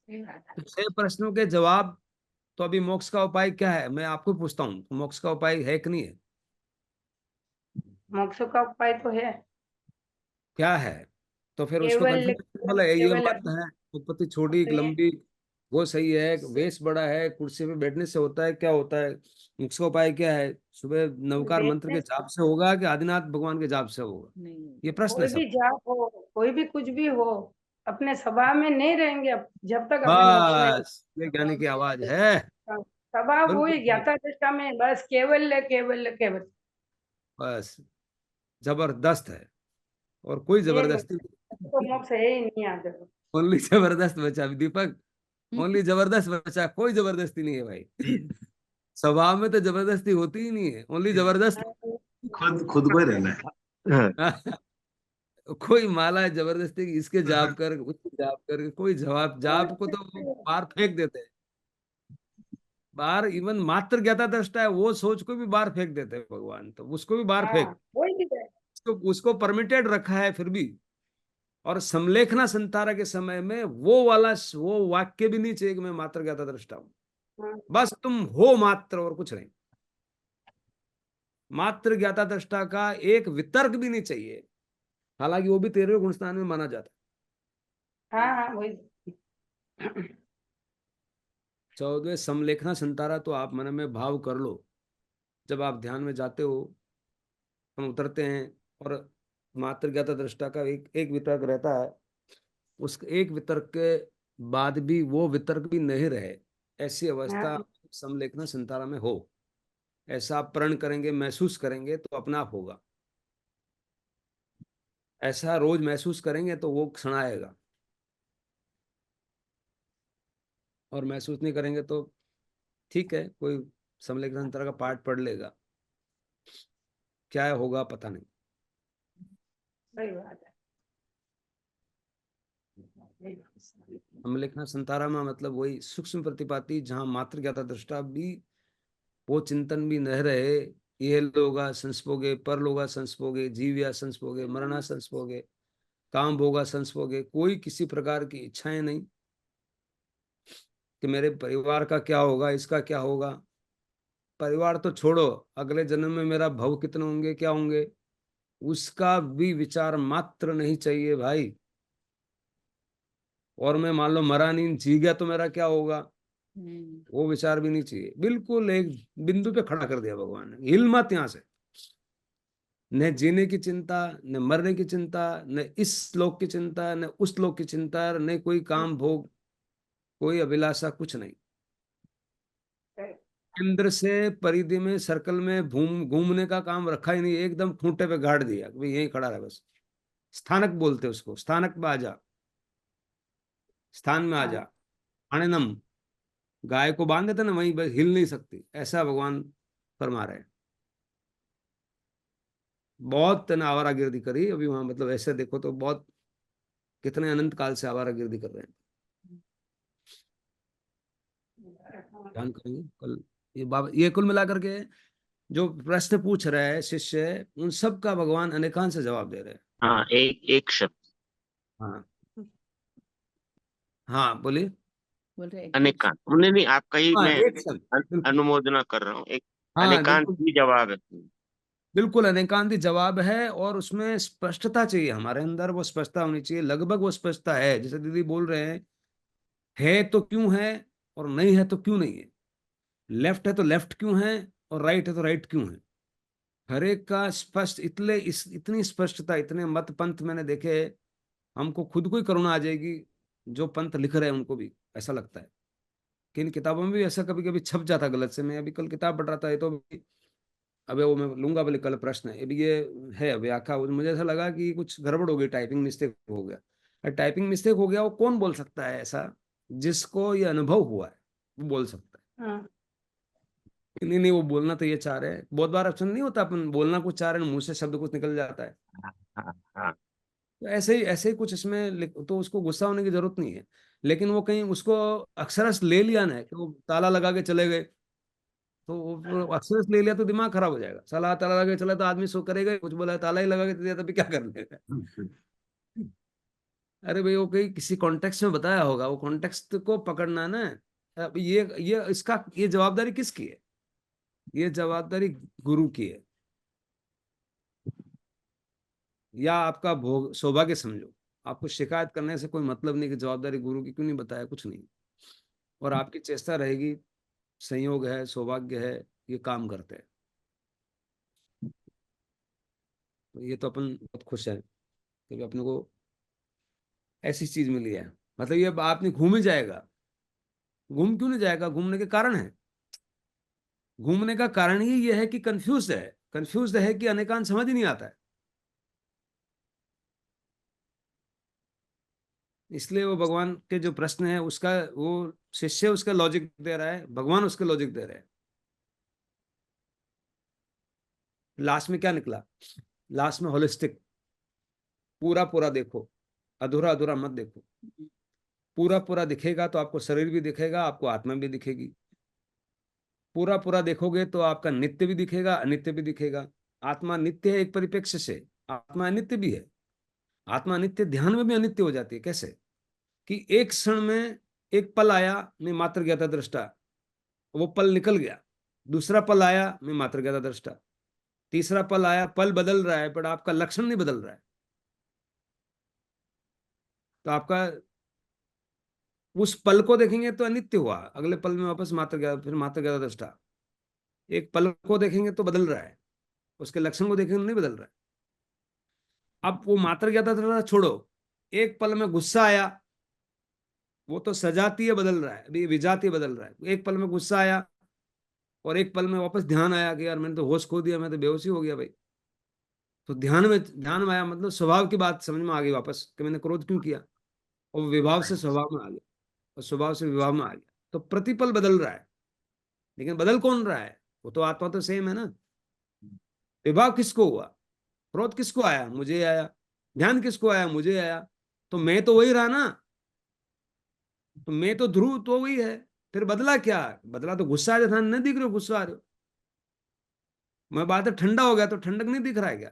सही बात है। तो 6 प्रश्नों के जवाब। तो अभी मोक्ष का उपाय क्या है, मैं आपको पूछता हूँ, तो मोक्ष का उपाय है कि नहीं है? मोक्ष का उपाय तो है, क्या है? तो फिर उसको केवल कंफ्यूजन बोला है, ये केवल मत है, उत्पत्ति छोटी अपने लंबी, वो सही है, वेश बड़ा है, कुर्सी पे बैठने से होता है, क्या होता है? मोक्ष का उपाय क्या है? सुबह नवकार मंत्र बैठने के से जाप से होगा कि आदिनाथ भगवान के जाप से होगा? नहीं, ये प्रश्न है कोई भी सब। जाप हो, कोई भी कुछ भी हो, अपने सभा में नहीं रहेंगे जब तक अपने मोक्ष नहीं। बस ये ज्ञानी की आवाज है। सभा वही बिल्कुल। ज्ञाता दृष्टा में, बस केवल केवल केवल बस जबरदस्त है। और कोई ये जबरदस्ती? तो मोक्ष है ही नहीं आगे। ओनली जबरदस्त बचा अभी दीपक। ओनली जबरदस्त बचा, कोई जबरदस्ती नहीं है भाई। स्वभाव में तो जबरदस्ती होती ही नहीं है, ओनली जबरदस्त। खुद खुद को ही रहना है। हाँ, कोई माला है जबरदस्ती की, इसके जाप कर उसके जाप कर, कोई जवाब जाप को तो वो बाहर फेंक देते हैं। बाहर इवन मात्र ज्ञाता दृष्टा है, वो सोच को भी बाहर फेंक देते हैं भगवान, तो उसको भी बाहर हाँ, फेंक। वही भी है। उसको परमिटेड रखा है फिर भी। और समलेखना संतारा के समय में वो वाक्य भी नहीं चाहिए कि मैं मात्र ज्ञाता दृष्टा हूं। हाँ, बस तुम हो मात्र, और कुछ नहीं। मात्र ज्ञाता दृष्टा का एक वितर्क भी नहीं चाहिए। हालांकि वो भी 13वें गुणस्थान में माना जाता हाँ, हाँ, वही। है। 14वें समलेखना संतारा तो आप मन में भाव कर लो। जब आप ध्यान में जाते हो, हम उतरते हैं, और मात्र ज्ञाता दृष्टा का एक एक वितर्क रहता है। उस एक वितर्क के बाद भी वो वितर्क भी नहीं रहे, ऐसी अवस्था हाँ, समलेखना संतारा में हो, ऐसा आप प्रण करेंगे, महसूस करेंगे तो अपना आप होगा। ऐसा रोज महसूस करेंगे तो वो क्षण आएगा। और महसूस नहीं करेंगे तो ठीक है, कोई समलेखना संतारा का पाठ पढ़ लेगा, क्या होगा पता नहीं। सही बात है। समलेखना संतारा में मतलब वही सूक्ष्म प्रतिपाती, जहाँ मात्र ज्ञाता दृष्टा भी, वो चिंतन भी न रहे। ये लोगा संस्पोगे, पर लोगा संस्पोगे, जीविया संस्पोगे, मरना संस्पोगे, काम भोगा संस्पोगे, कोई किसी प्रकार की इच्छाएं नहीं कि मेरे परिवार का क्या होगा, इसका क्या होगा। परिवार तो छोड़ो, अगले जन्म में मेरा भव कितने होंगे, क्या होंगे, उसका भी विचार मात्र नहीं चाहिए भाई। और मैं मान लो मरा नहीं, जी गया तो मेरा क्या होगा, हम्म, वो विचार भी नहीं चाहिए। बिल्कुल एक बिंदु पे खड़ा कर दिया भगवान ने, हिल मत यहां से। न जीने की चिंता, न मरने की चिंता, न इस लोक की चिंता, न उस लोक की चिंता, न कोई काम भोग, कोई अभिलाषा, कुछ नहीं। केंद्र से परिधि में सर्कल में घूमने का काम रखा ही नहीं, एकदम खूंटे पे गाड़ दिया कि भाई यहीं खड़ा रहे बस। स्थानक बोलते उसको, स्थानक में आ जा, स्थान में आ जा। हाँ, आननम, गाय को बांध देते ना, वहीं बस हिल नहीं सकती, ऐसा भगवान फरमा रहे हैं। बहुत ने आवारागर्दी करी अभी वहां, मतलब ऐसे देखो तो बहुत, कितने अनंत काल से आवारागर्दी कर रहे हैं। ध्यान करेंगे कल। ये बाबा, ये कुल मिलाकर के जो प्रश्न पूछ रहे हैं शिष्य, उन सब का भगवान अनेकांश से जवाब दे रहे हैं। हाँ, एक एक शब्द हाँ। हाँ बोलिए। बोल रहे एक अनेकांत, नहीं नहीं, आपका ही हाँ मैं एक शब्द। बिल्कुल। अनुमोदना कर रहा हूँ। एक हाँ अनेकांत बिल्कुल। ही जवाब है। बिल्कुल अनेकांती जवाब है, और उसमें स्पष्टता चाहिए, हमारे अंदर वो स्पष्टता होनी चाहिए, लगभग वो स्पष्टता है। जैसे दीदी बोल रहे हैं, है तो क्यों है, और नहीं है तो क्यों नहीं है। लेफ्ट है तो लेफ्ट क्यों है, और राइट है तो राइट क्यों है। हर एक का स्पष्ट, इतनी स्पष्टता, इतने मत पंथ मैंने देखे। हमको खुद को ही करुणा आ जाएगी, जो पंथ लिख रहे हैं उनको भी ऐसा लगता है कि इन किताबों में भी ऐसा कभी कभी छप जाता गलत से। मैं अभी कल किताब पढ़ रहा था, ये तो अबे वो मैं लूंगा बोले कल प्रश्न है, अभी ये है व्याख्या, मुझे ऐसा लगा कि कुछ गड़बड़ हो गई, टाइपिंग मिस्टेक हो गया। टाइपिंग मिस्टेक हो गया, वो कौन बोल सकता है ऐसा? जिसको ये अनुभव हुआ है वो बोल सकता है। हाँ नहीं नहीं, वो बोलना तो ये चाह रहे हैं, बहुत बार ऑप्शन नहीं होता, अपन बोलना कुछ चाह रहे हैं, मुंह से शब्द कुछ निकल जाता है। हाँ हाँ तो ऐसे ही कुछ इसमें तो उसको गुस्सा होने की जरूरत नहीं है। लेकिन वो कहीं उसको अक्षरश ले लिया ना, कि वो ताला लगा के चले गए, तो वो अक्षरश ले लिया तो दिमाग खराब हो जाएगा। साला ताला लगा के चला तो आदमी सो करेगा, कुछ बोला ताला ही लगा के दिया तभी क्या कर लेगा। अरे भाई, वो कहीं किसी कॉन्टेक्स्ट में बताया होगा, वो कॉन्टेक्स्ट को पकड़ना है ना। अब ये जवाबदारी किसकी है? ये जवाबदारी गुरु की है। या आपका भोग सौभाग्य समझो, आपको शिकायत करने से कोई मतलब नहीं कि जवाबदारी गुरु की क्यों नहीं बताया, कुछ नहीं। और आपकी चेष्टा रहेगी, संयोग है, सौभाग्य है, ये काम करते हैं। तो ये तो अपन बहुत खुश है कि अपने को ऐसी चीज मिली है। मतलब ये आपने घूम ही जाएगा। घूम क्यों नहीं जाएगा? घूमने के कारण है। घूमने का कारण ही ये है कि कंफ्यूज है। कंफ्यूज है कि अनेकांत समझ ही नहीं आता है। इसलिए वो भगवान के जो प्रश्न है उसका, वो शिष्य उसका लॉजिक दे रहा है, भगवान उसके लॉजिक दे रहे हैं। लास्ट में क्या निकला? लास्ट में होलिस्टिक, पूरा पूरा देखो, अधूरा अधूरा मत देखो। पूरा पूरा दिखेगा तो आपको शरीर भी दिखेगा, आपको आत्मा भी दिखेगी। पूरा पूरा देखोगे तो आपका नित्य भी दिखेगा, अनित्य भी दिखेगा। आत्मा नित्य है एक परिप्रेक्ष्य से, आत्मा अनित्य भी है। आत्मा अनित्य ध्यान में भी अनित्य हो जाती है। कैसे? कि एक क्षण में एक पल आया, मैं मात्र ज्ञाता दृष्टा, वो पल निकल गया। दूसरा पल आया, मैं मात्र ज्ञाता दृष्टा। तीसरा पल आया, पल बदल रहा है पर आपका लक्षण नहीं बदल रहा है। तो आपका उस पल को देखेंगे तो अनित्य हुआ, अगले पल में वापस मात्र ज्ञाता, फिर मात्र ज्ञाता दृष्टा। एक पल को देखेंगे तो बदल रहा है, उसके लक्षण को देखेंगे तो नहीं बदल रहा है। अब वो मात्र ज्ञाता दृष्टा छोड़ो, एक पल में गुस्सा आया, वो तो सजातीय बदल रहा है, अभी विजातीय बदल रहा है। एक पल में गुस्सा आया और एक पल में वापस ध्यान आया कि यार मैंने तो होश खो दिया, मैं तो बेहोशी हो गया भाई। तो ध्यान में आया, मतलब स्वभाव की बात समझ में आ गई वापस कि मैंने क्रोध क्यों किया। और वो विभाव से स्वभाव में आ गया, और स्वभाव से विभाव में आ गया। तो प्रतिपल बदल रहा है, लेकिन बदल कौन रहा है? वो तो आत्मा तो सेम है ना। विभाव किसको हुआ? क्रोध किसको आया? मुझे आया। ध्यान किसको आया? मुझे आया। तो मैं तो वही रहा ना। तो मैं तो ध्रुव तो वही है। फिर बदला क्या? बदला तो गुस्सा आ था, नहीं दिख रहे हो गुस्सा आ रहे हो। मैं बात है ठंडा हो गया तो ठंडक नहीं दिख रहा है क्या?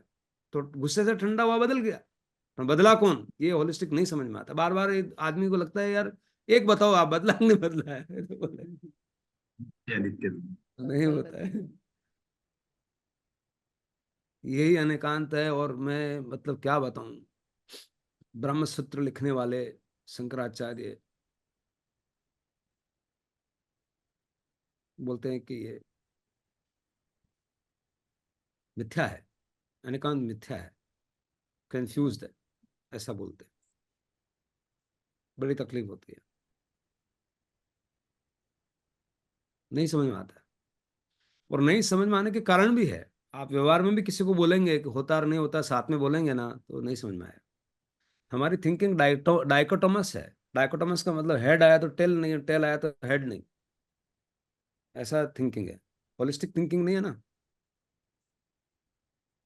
तो गुस्से से ठंडा हुआ, बदल गया। पर बदला कौन? ये होलिस्टिक नहीं समझ में आता। बार बार आदमी को लगता है यार एक बताओ आप, बदला कि नहीं बदला है? तो बोले, या नित्य। नहीं होता है। यही अनेकांत है। और मैं मतलब क्या बताऊं, ब्रह्मसूत्र लिखने वाले शंकराचार्य बोलते हैं कि ये मिथ्या है, अनेकांत मिथ्या है, कंफ्यूज है, ऐसा बोलते हैं। बड़ी तकलीफ होती है, नहीं समझ में आता है। और नहीं समझ में आने के कारण भी है। आप व्यवहार में भी किसी को बोलेंगे कि होता और नहीं होता, साथ में बोलेंगे ना, तो नहीं समझ में आएगा। हमारी थिंकिंग डाइकोटोमस है। डाइकोटोमस का मतलब हेड आया तो टेल नहीं, टेल आया तो हेड नहीं, ऐसा थिंकिंग है। होलिस्टिक थिंकिंग नहीं है ना।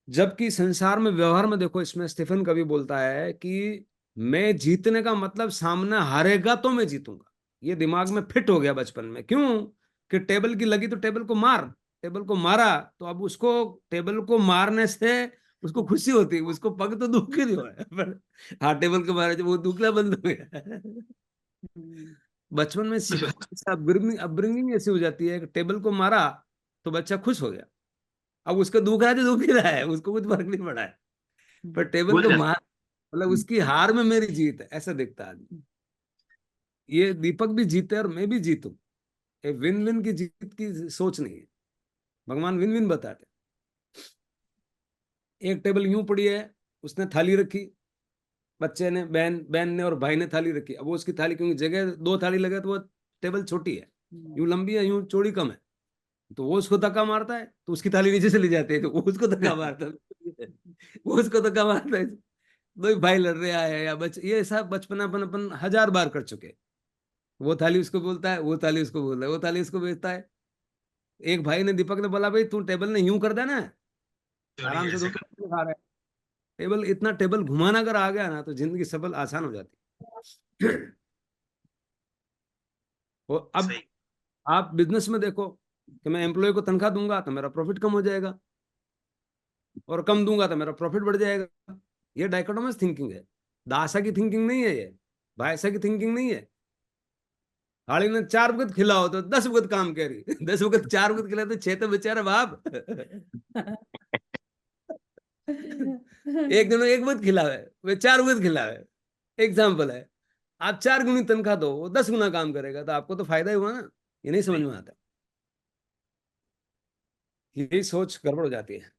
जबकि संसार में, व्यवहार में देखो, इसमें स्टीफन कभी बोलता है कि मैं जीतने का मतलब सामने हारेगा तो मैं जीतूंगा। ये दिमाग में फिट हो गया बचपन में। क्यों? कि टेबल की लगी तो टेबल को मार। टेबल को मारा तो अब उसको, टेबल को मारने से उसको खुशी होती है, उसको पग तो दुख ही नहीं हुआ है पर हाँ, टेबल को मारा जब वो दुखना बंद हो गया। बचपन में सिखा, अपब्रिंगिंग ऐसी हो जाती है कि टेबल को मारा तो बच्चा खुश हो गया। अब उसका दुख रहा है तो दुख ही रहा है, उसको कुछ फर्क नहीं पड़ा है। पर टेबल भूल को जाते। मार, मतलब उसकी हार में मेरी जीत है, ऐसा देखता है आदमी। ये दीपक भी जीते और मैं भी जीतूं, ये विन विन की जीत की सोच नहीं है। भगवान विन विन बताते। एक टेबल यूं पड़ी है, उसने थाली रखी, बच्चे ने, बहन बहन ने और भाई ने थाली रखी। अब वो उसकी थाली, क्योंकि जगह दो थाली लगे तो वो टेबल छोटी है, यूं लंबी है यूं चौड़ी कम है, तो वो उसको धक्का मारता है तो उसकी थाली नीचे चली जाती है, तो वो उसको धक्का मारता है, वो उसको धक्का मारता है। दो भाई लड़ रहे हैं या ये सब बचपन अपन 1000 बार कर चुके। वो थाली उसको बोलता है, वो थाली उसको बोलता है, वो थाली उसको बेचता है। एक भाई ने, दीपक ने बोला, भाई तू टेबल ने यूं कर देना, चोरी आराम से कैसे दोनों खा रहे हैं। टेबल इतना, टेबल घुमाना अगर आ गया ना तो जिंदगी सफल आसान हो जाती है। वो अब सही। आप बिजनेस में देखो कि मैं एम्प्लॉय को तनख्वाह दूंगा तो मेरा प्रॉफिट कम हो जाएगा, और कम दूंगा तो मेरा प्रॉफिट बढ़ जाएगा। ये डाइकोटोमस थिंकिंग है, दासा की थिंकिंग नहीं है ये, भाईसा की थिंकिंग नहीं है। हाड़ी ने 4 वक्त खिलाओ तो 10 वक्त काम करी, 10 वक्त 4 वक्त खिलाए तो 6 तो बेचारा बाप। एक दिन में 1 वक्त खिलावे, वे 4 वक्त खिलावे। एग्जाम्पल है, आप 4 गुनी तनख्वाह दो, वो 10 गुना काम करेगा, तो आपको तो फायदा ही हुआ ना। ये नहीं समझ में आता, यही सोच गड़बड़ हो जाती है।